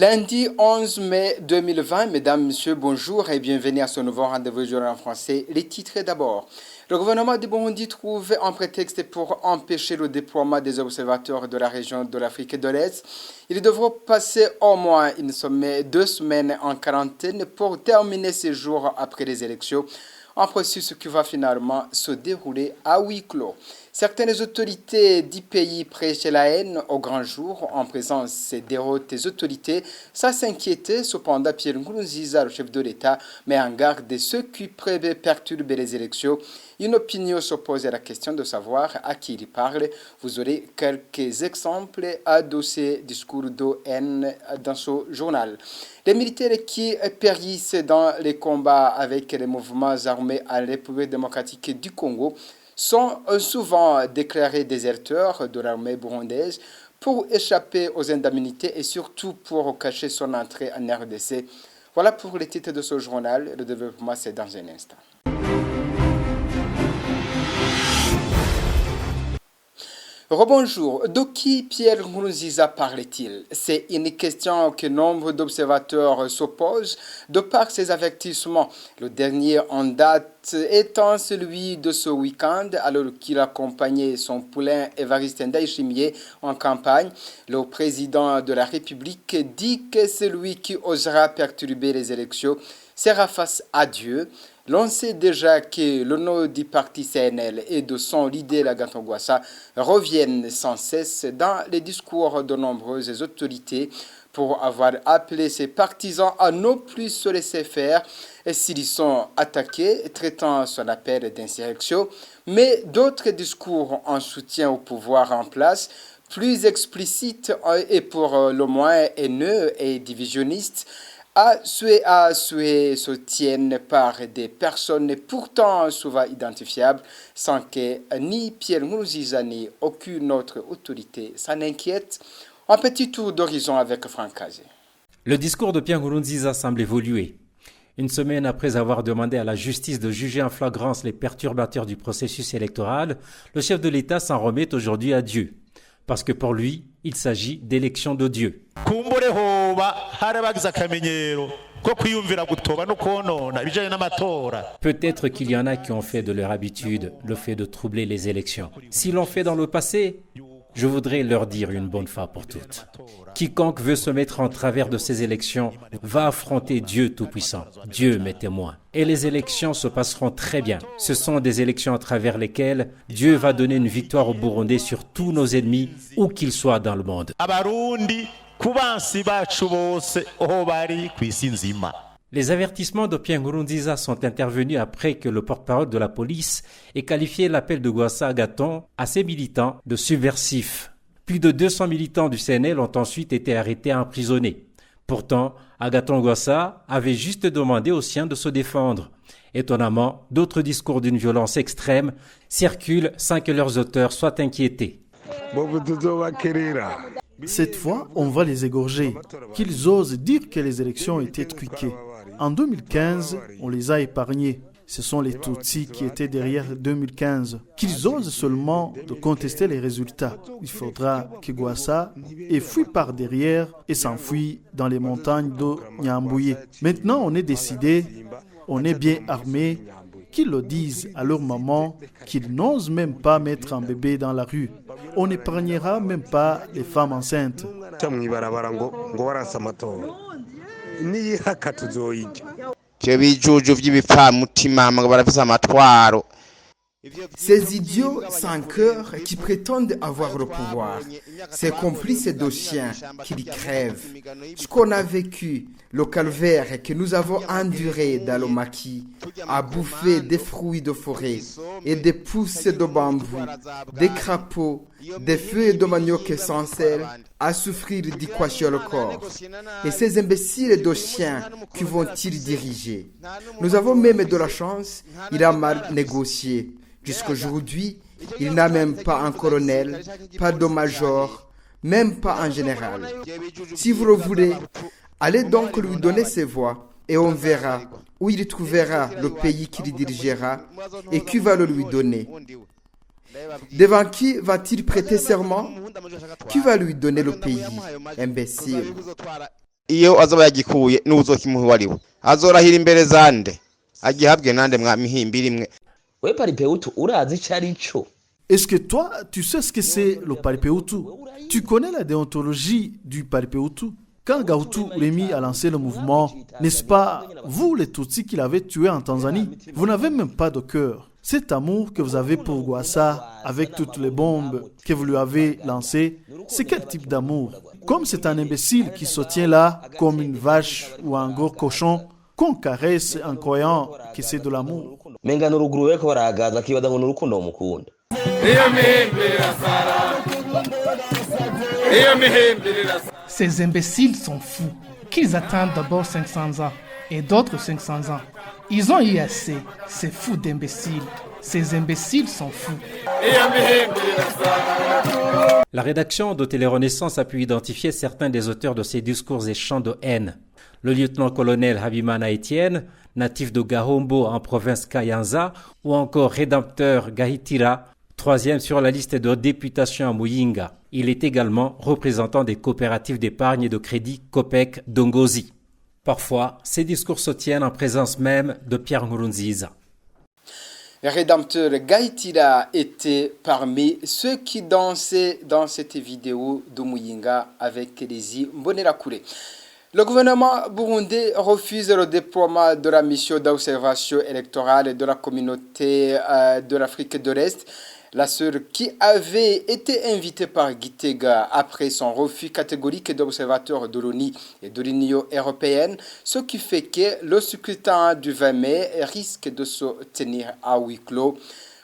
Lundi 11 mai 2020, mesdames, messieurs, bonjour et bienvenue à ce nouveau rendez-vous journal en français. Les titres d'abord. Le gouvernement du Burundi trouve un prétexte pour empêcher le déploiement des observateurs de la région de l'Afrique de l'Est. Ils devront passer au moins 2 semaines en quarantaine pour terminer ces jours après les élections. Un processus qui va finalement se dérouler à huis clos. Certaines autorités du pays prêchent la haine au grand jour en présence des hautes autorités. Ça s'inquiétait cependant Pierre Nkurunziza, le chef de l'État, met en garde de ceux qui peuvent perturber les élections. Une opinion s'oppose à la question de savoir à qui il parle. Vous aurez quelques exemples à de ces discours de haine dans ce journal. Les militaires qui périssent dans les combats avec les mouvements armés à la République démocratique du Congo sont souvent déclarés déserteurs de l'armée burundaise pour échapper aux indemnités et surtout pour cacher son entrée en RDC. Voilà pour les titres de ce journal. Le développement, c'est dans un instant. Rebonjour, de qui Pierre Nkurunziza parle-t-il? C'est une question que nombre d'observateurs s'opposent de par ses avertissements. Le dernier en date étant celui de ce week-end, alors qu'il accompagnait son poulain Évariste Ndayishimiye en campagne. Le président de la République dit que celui qui osera perturber les élections sera face à Dieu. L'on sait déjà que le nom du parti CNL et de son leader Agathon Rwasa reviennent sans cesse dans les discours de nombreuses autorités pour avoir appelé ses partisans à ne plus se laisser faire s'ils sont attaqués, traitant son appel d'insurrection. Mais d'autres discours en soutien au pouvoir en place, plus explicites et pour le moins haineux et divisionnistes, se tiennent par des personnes pourtant souvent identifiables sans que ni Pierre Nkurunziza ni aucune autre autorité s'en inquiète. Un petit tour d'horizon avec Franck Kazé. Le discours de Pierre Nkurunziza semble évoluer. Une semaine après avoir demandé à la justice de juger en flagrance les perturbateurs du processus électoral, le chef de l'État s'en remet aujourd'hui à Dieu. Parce que pour lui, il s'agit d'élection de Dieu. Peut-être qu'il y en a qui ont fait de leur habitude le fait de troubler les élections. S'ils l'ont fait dans le passé, je voudrais leur dire une bonne fois pour toutes. Quiconque veut se mettre en travers de ces élections va affronter Dieu Tout-Puissant. Dieu m'est témoin. Et les élections se passeront très bien. Ce sont des élections à travers lesquelles Dieu va donner une victoire aux Burundais sur tous nos ennemis, où qu'ils soient dans le monde. Les avertissements de Pierre Nkurunziza sont intervenus après que le porte-parole de la police ait qualifié l'appel de Rwasa Agathon à ses militants de subversifs. Plus de 200 militants du CNL ont ensuite été arrêtés et emprisonnés. Pourtant, Agathon Rwasa avait juste demandé aux siens de se défendre. Étonnamment, d'autres discours d'une violence extrême circulent sans que leurs auteurs soient inquiétés. Cette fois, on va les égorger. Qu'ils osent dire que les élections étaient truquées. En 2015, on les a épargnés. Ce sont les Tutsis qui étaient derrière 2015. Qu'ils osent seulement de contester les résultats. Il faudra que Rwasa ait fui par derrière et s'enfuit dans les montagnes de Nyambouye. Maintenant, on est décidé, on est bien armé. Qu'ils le disent à leur maman, qu'ils n'osent même pas mettre un bébé dans la rue. On n'épargnera même pas les femmes enceintes. Ces idiots sans cœur qui prétendent avoir le pouvoir, ces complices de chiens qui les crèvent. Ce qu'on a vécu, le calvaire que nous avons enduré dans le maquis, à bouffer des fruits de forêt et des pousses de bambou, des crapauds, des feuilles de manioc sans sel, à souffrir du corps. Et ces imbéciles de chiens, qui vont-ils diriger? Nous avons même de la chance, il a mal négocié. Jusqu'aujourd'hui, il n'a même pas un colonel, pas de major, même pas un général. Si vous le voulez, allez donc lui donner ses voix et on verra où il trouvera le pays qu'il dirigera et qui va le lui donner. Devant qui va-t-il prêter serment? Qui va lui donner le pays? Imbécile. iyo azoba yagikuye n'uzokimuha wari we azorahira imbere zande agihabwe nande mwamihimbira imwe. We paripeutu urazi carico? Est-ce que toi, tu sais ce que c'est le Paripeutu? Tu connais la déontologie du Paripeutu? Quand Gahutu Remi a lancé le mouvement, n'est-ce pas vous les Tutsis qui l'avez tué en Tanzanie? Vous n'avez même pas de cœur. Cet amour que vous avez pour Gwassa, avec toutes les bombes que vous lui avez lancées, c'est quel type d'amour? Comme c'est un imbécile qui se tient là, comme une vache ou un gros cochon, qu'on caresse en croyant que c'est de l'amour. Ces imbéciles sont fous. Qu'ils attendent d'abord 500 ans et d'autres 500 ans. Ils ont eu assez. C'est fou d'imbéciles. Ces imbéciles sont fous. La rédaction de Télé-Renaissance a pu identifier certains des auteurs de ces discours et chants de haine. Le lieutenant-colonel Habimana Etienne, natif de Gahombo en province Kayanza, ou encore rédempteur Gahitira, troisième sur la liste de députation à Muyinga. Il est également représentant des coopératives d'épargne et de crédit Copec Dongozi. Parfois, ces discours se tiennent en présence même de Pierre Nkurunziza. Le rédempteur Gahitira était parmi ceux qui dansaient dans cette vidéo de Muyinga avec Kelezi Mbonerakure. Le gouvernement burundais refuse le déploiement de la mission d'observation électorale de la communauté de l'Afrique de l'Est, la seule qui avait été invitée par Gitega après son refus catégorique d'observateur de l'ONU et de l'Union européenne, ce qui fait que le scrutin du 20 mai risque de se tenir à huis clos.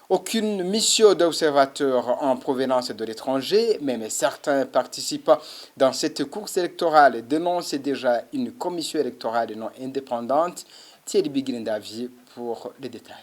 Aucune mission d'observateur en provenance de l'étranger, même certains participants dans cette course électorale dénoncent déjà une commission électorale non indépendante. Thierry Bigrindavi pour les détails.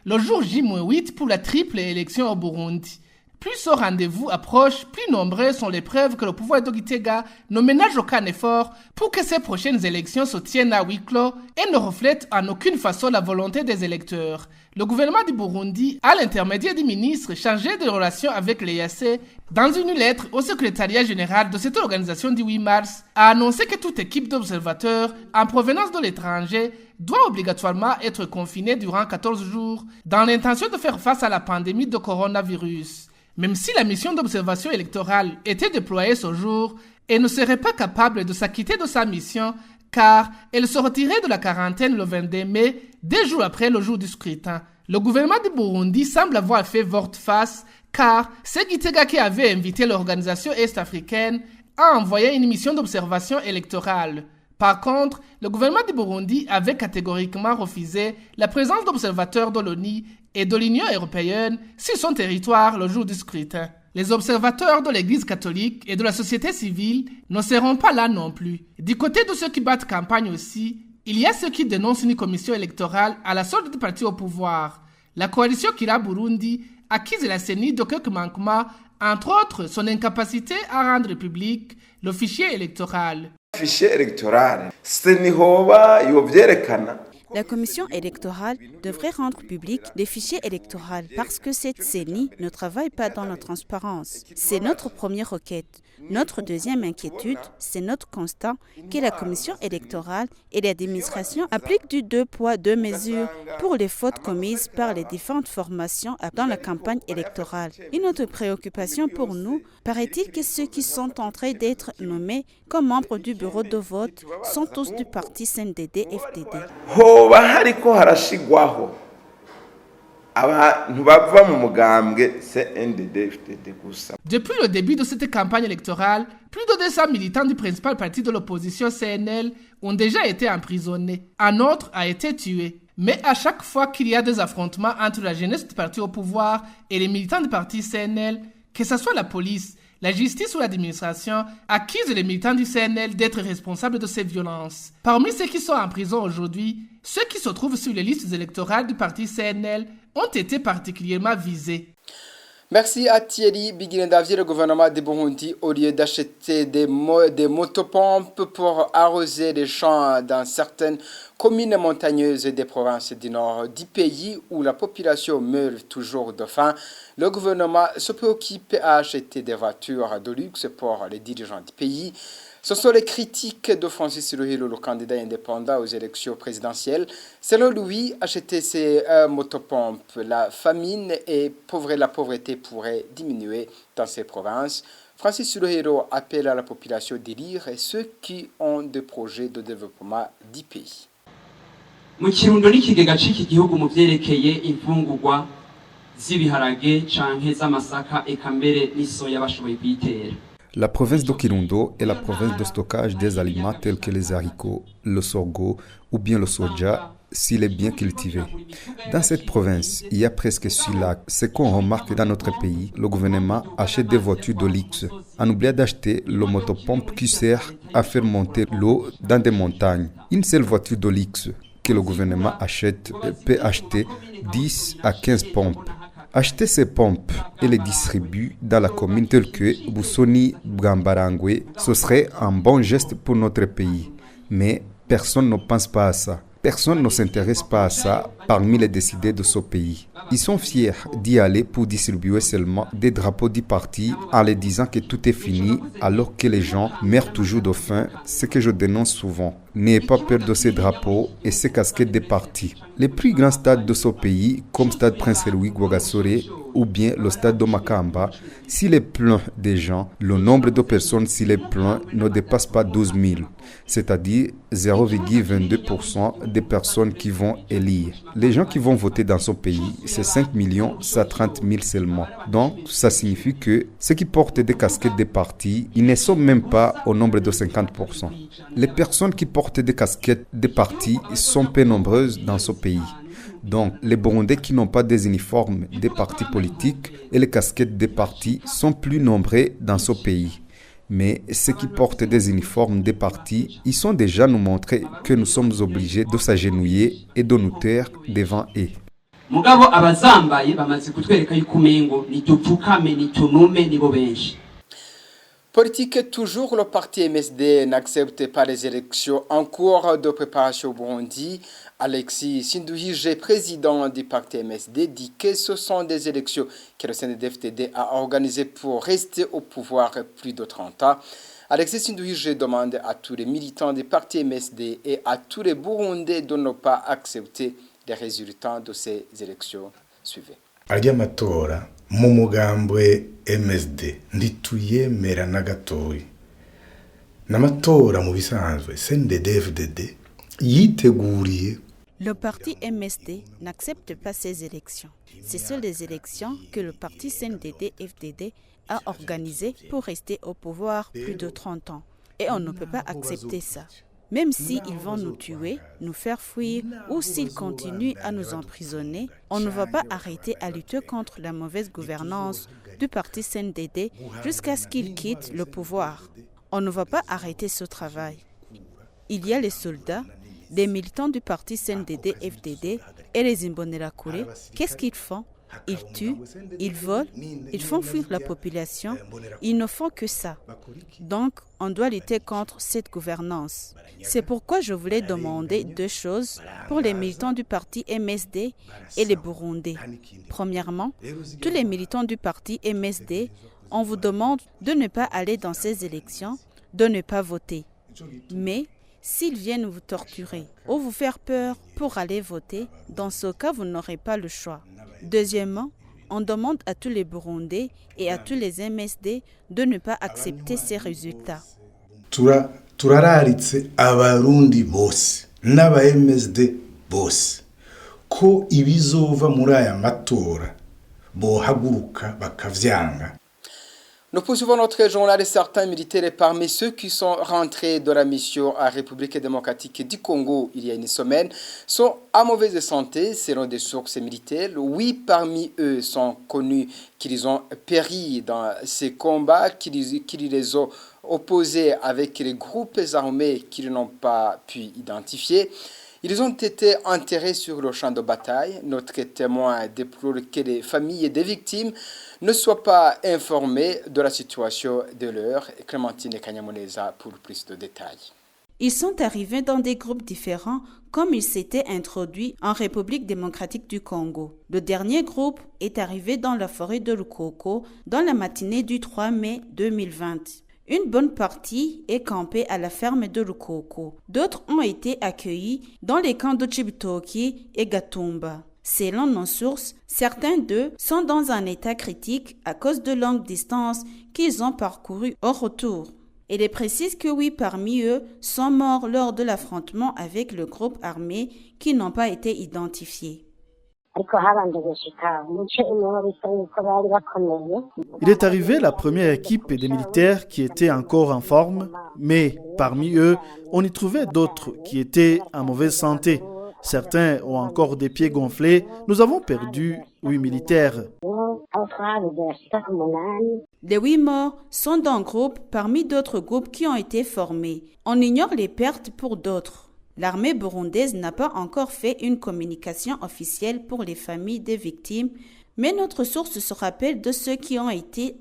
Le jour J-8 pour la triple élection au Burundi. Plus ce rendez-vous approche, plus nombreuses sont les preuves que le pouvoir de Gitega ne ménage aucun effort pour que ces prochaines élections se tiennent à huis clos et ne reflètent en aucune façon la volonté des électeurs. Le gouvernement du Burundi, à l'intermédiaire du ministre chargé des relations avec l'EAC, dans une lettre au secrétariat général de cette organisation du 8 mars, a annoncé que toute équipe d'observateurs en provenance de l'étranger doit obligatoirement être confinée durant 14 jours dans l'intention de faire face à la pandémie de coronavirus. Même si la mission d'observation électorale était déployée ce jour, elle ne serait pas capable de s'acquitter de sa mission car elle se retirait de la quarantaine le 22 mai, 2 jours après le jour du scrutin. Le gouvernement du Burundi semble avoir fait volte-face car c'est Gitega qui avait invité l'organisation est-africaine à envoyer une mission d'observation électorale. Par contre, le gouvernement du Burundi avait catégoriquement refusé la présence d'observateurs de l'ONU et de l'Union européenne sur son territoire le jour du scrutin. Les observateurs de l'Église catholique et de la société civile ne seront pas là non plus. Du côté de ceux qui battent campagne aussi, il y a ceux qui dénoncent une commission électorale à la solde du parti au pouvoir. La coalition Kira Burundi accuse la CENI de quelques manquements, entre autres son incapacité à rendre public le fichier électoral. La commission électorale devrait rendre public les fichiers électoraux parce que cette CENI ne travaille pas dans la transparence. C'est notre première requête. Notre deuxième inquiétude, c'est notre constat que la commission électorale et l'administration appliquent du 2 poids 2 mesures pour les fautes commises par les différentes formations dans la campagne électorale. Une autre préoccupation pour nous, paraît-il que ceux qui sont en train d'être nommés comme membres du bureau de vote sont tous du parti CNDD-FDD. Depuis le début de cette campagne électorale, plus de 200 militants du principal parti de l'opposition CNL ont déjà été emprisonnés. Un autre a été tué. Mais à chaque fois qu'il y a des affrontements entre la jeunesse du parti au pouvoir et les militants du parti CNL, que ce soit la police, la justice ou l'administration, accusent les militants du CNL d'être responsables de ces violences. Parmi ceux qui sont en prison aujourd'hui, ceux qui se trouvent sur les listes électorales du parti CNL ont été particulièrement visés. Merci à Thierry Bigirendavie. Le gouvernement de Burundi, au lieu d'acheter des motopompes pour arroser les champs dans certaines communes montagneuses des provinces du nord du pays où la population meurt toujours de faim, le gouvernement se préoccupe à acheter des voitures de luxe pour les dirigeants du pays. Ce sont les critiques de Francis Siruhilo, le candidat indépendant aux élections présidentielles. Selon lui, acheter ces motopompes, la famine et la pauvreté pourraient diminuer dans ces provinces. Francis Siruhilo appelle à la population d'élire ceux qui ont des projets de développement du pays. Mu Kirundo n'ikigega c'iki gihugu mu vyerekeye imfungurwa z'ibiharage canke z'amasaka eka mbere n'isoya bashoboye kuyitera. La province de Kirundo est la province de stockage des aliments tels que les haricots, le sorgho ou bien le soja s'il est bien cultivé. Dans cette province, il y a presque 6 lacs. Ce qu'on remarque dans notre pays, le gouvernement achète des voitures de luxe en oubliant d'acheter le motopompe qui sert à faire monter l'eau dans des montagnes. Une seule voiture de luxe que le gouvernement achète peut acheter 10 à 15 pompes. Acheter ces pompes et les distribuer dans la commune telle que Busoni, Bwambarangwe, ce serait un bon geste pour notre pays. Mais personne ne pense pas à ça. Personne ne s'intéresse pas à ça parmi les décideurs de ce pays. Ils sont fiers d'y aller pour distribuer seulement des drapeaux du parti en leur disant que tout est fini alors que les gens meurent toujours de faim, ce que je dénonce souvent. N'ayez pas peur de ces drapeaux et ces casquettes des partis. Les plus grands stades de ce pays, comme Stade Prince Louis Gwagasore ou bien le stade de Makamba, s'il est plein de gens, le nombre de personnes s'il est plein ne dépasse pas 12 000, c'est-à-dire 0,22% des personnes qui vont élire. Les gens qui vont voter dans ce pays, c'est 5 130 000 seulement. Donc, ça signifie que ceux qui portent des casquettes des partis, ils ne sont même pas au nombre de 50%. Les personnes qui portent des casquettes des partis sont peu nombreuses dans ce pays. Donc, les Burundais qui n'ont pas des uniformes des partis politiques et les casquettes des partis sont plus nombreux dans ce pays. Mais ceux qui portent des uniformes des partis, ils sont déjà nous montrer que nous sommes obligés de s'agenouiller et de nous taire devant eux. Mugabo abazambaye bamaze kutwereka yuko umengo nitupfukame nitunume nibo benshi. Politique toujours, le parti MSD n'accepte pas les élections en cours de préparation au Burundi. Alexis Sinduhije, président du parti MSD, dit que ce sont des élections que le CNDD-FDD a organisées pour rester au pouvoir plus de 30 ans. Alexis Sinduhije demande à tous les militants du parti MSD et à tous les Burundais de ne pas accepter les résultats de ces élections. Suivez. Matora mu mugambwe MSD ntituyemera na gatoyi n'amatora mu bisanzwe CNDD-FDD yiteguriye. Le parti MSD n'accepte pas ces élections. Ce sont les élections que le parti CNDD-FDD a organisées pour rester au pouvoir plus de 30 ans. Et on ne peut pas accepter ça. Même s'ils vont nous tuer, nous faire fuir ou s'ils continuent à nous emprisonner, on ne va pas arrêter à lutter contre la mauvaise gouvernance du parti CNDD jusqu'à ce qu'il quitte le pouvoir. On ne va pas arrêter ce travail. Il y a les soldats, les militants du parti CNDD-FDD et les Imbonerakure. Qu'est-ce qu'ils font? Ils tuent, ils volent, ils font fuir la population. Ils ne font que ça. Donc, on doit lutter contre cette gouvernance. C'est pourquoi je voulais demander 2 choses pour les militants du parti MSD et les Burundais. Premièrement, tous les militants du parti MSD, on vous demande de ne pas aller dans ces élections, de ne pas voter. Mais s'ils viennent vous torturer ou vous faire peur pour aller voter, dans ce cas, vous n'aurez pas le choix. Deuxièmement, on demande à tous les Burundais et à tous les MSD de ne pas accepter ces résultats. Turararitse abarundi bose n'aba MSD bose ko ibizova muri aya matora bohaguruka bakavyanga. Nous poursuivons notre journal et certains militaires parmi ceux qui sont rentrés de la mission à République démocratique du Congo il y a une semaine sont en mauvaise santé selon des sources militaires. 8 parmi eux sont connus qu'ils ont péri dans ces combats, qu'ils les ont opposés avec les groupes armés qu'ils n'ont pas pu identifier. Ils ont été enterrés sur le champ de bataille. Notre témoin déplore que les familles des victimes ne soient pas informées de la situation de leur. Clémentine Kanyamoneza pour plus de détails. Ils sont arrivés dans des groupes différents comme ils s'étaient introduits en République démocratique du Congo. Le dernier groupe est arrivé dans la forêt de Lukoko dans la matinée du 3 mai 2020. Une bonne partie est campée à la ferme de Rukoko. D'autres ont été accueillis dans les camps de Chibitoki et Gatumba. Selon nos sources, certains d'eux sont dans un état critique à cause de longues distances qu'ils ont parcourues au retour. Il est précise que 8 parmi eux sont morts lors de l'affrontement avec le groupe armé qui n'ont pas été identifiés. Il est arrivé la première équipe des militaires qui étaient encore en forme, mais parmi eux, on y trouvait d'autres qui étaient en mauvaise santé. Certains ont encore des pieds gonflés. Nous avons perdu 8 militaires. Les 8 morts sont d'un groupe parmi d'autres groupes qui ont été formés. On ignore les pertes pour d'autres. L'armée burundaise n'a pas encore fait une communication officielle pour les familles des victimes, mais notre source se rappelle de ceux qui ont été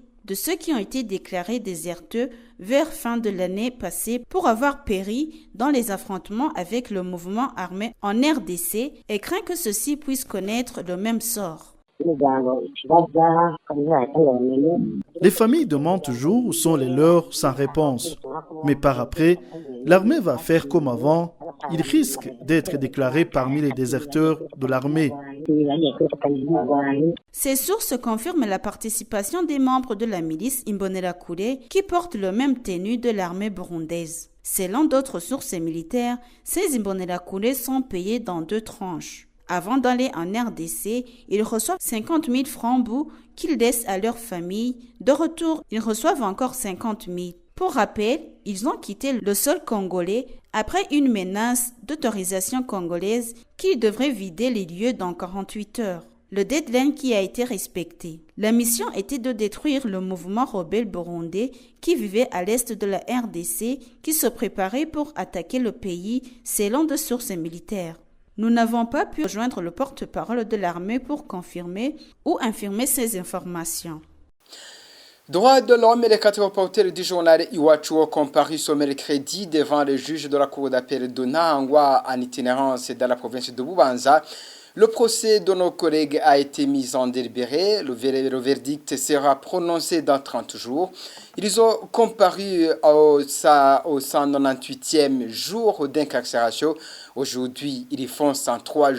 déclarés déserteurs vers fin de l'année passée pour avoir péri dans les affrontements avec le mouvement armé en RDC et craint que ceux-ci puissent connaître le même sort. Les familles demandent toujours où sont les leurs sans réponse. Mais par après, l'armée va faire comme avant. Ils risquent d'être déclarés parmi les déserteurs de l'armée. Ces sources confirment la participation des membres de la milice Imbonerakure qui portent le même tenue de l'armée burundaise. Selon d'autres sources militaires, ces Imbonerakure sont payés dans 2 tranches. Avant d'aller en RDC, ils reçoivent 50 000 francs bouts qu'ils laissent à leur famille. De retour, ils reçoivent encore 50 000. Pour rappel, ils ont quitté le sol congolais après une menace d'autorisation congolaise qui devrait vider les lieux dans 48 heures. Le deadline qui a été respecté. La mission était de détruire le mouvement rebelle burundais qui vivait à l'est de la RDC, qui se préparait pour attaquer le pays selon des sources militaires. Nous n'avons pas pu rejoindre le porte-parole de l'armée pour confirmer ou infirmer ces informations. Droits de l'homme et les 4 reporters du journal Iwachu ont comparu ce mercredi devant le juge de la cour d'appel de Nahangwa en itinérance dans la province de Bubanza. Le procès de nos collègues a été mis en délibéré. Le verdict sera prononcé dans 30 jours. Ils ont comparu au 198e jour d'incarcération. Aujourd'hui, ils font 203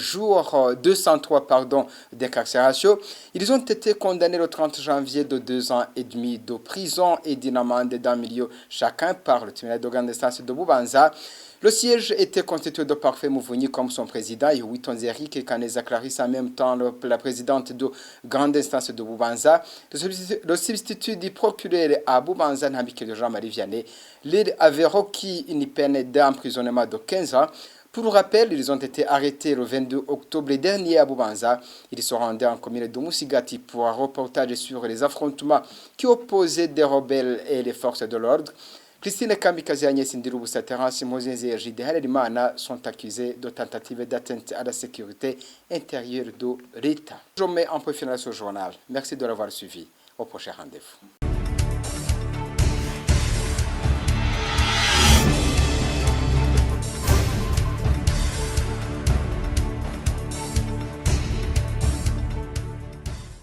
d'incarcération. Ils ont été condamnés le 30 janvier de 2 ans et demi de prison et d'une amende d'un million chacun par le tribunal de grande instance de Bubanza. Le siège était constitué de Parfait Mouvouni comme son président et Witonzeri et Kaneza Clarisse en même temps la présidente de grande instance de Bubanza. Le substitut du procureur à Bubanza, Nabike de Jean-Marie Vianney, avait requis une peine d'emprisonnement de 15 ans. Pour rappel, ils ont été arrêtés le 22 octobre dernier à Bubanza. Ils se rendaient en commune de Musigati pour un reportage sur les affrontements qui opposaient des rebelles et les forces de l'ordre. Christine Kamikaze et Agnès Ndirubusa, Terence Mozenze et Gide Harerimana sont accusés de tentative d'atteinte à la sécurité intérieure de l'État. Je mets en point final ce journal. Merci de l'avoir suivi. Au prochain rendez-vous.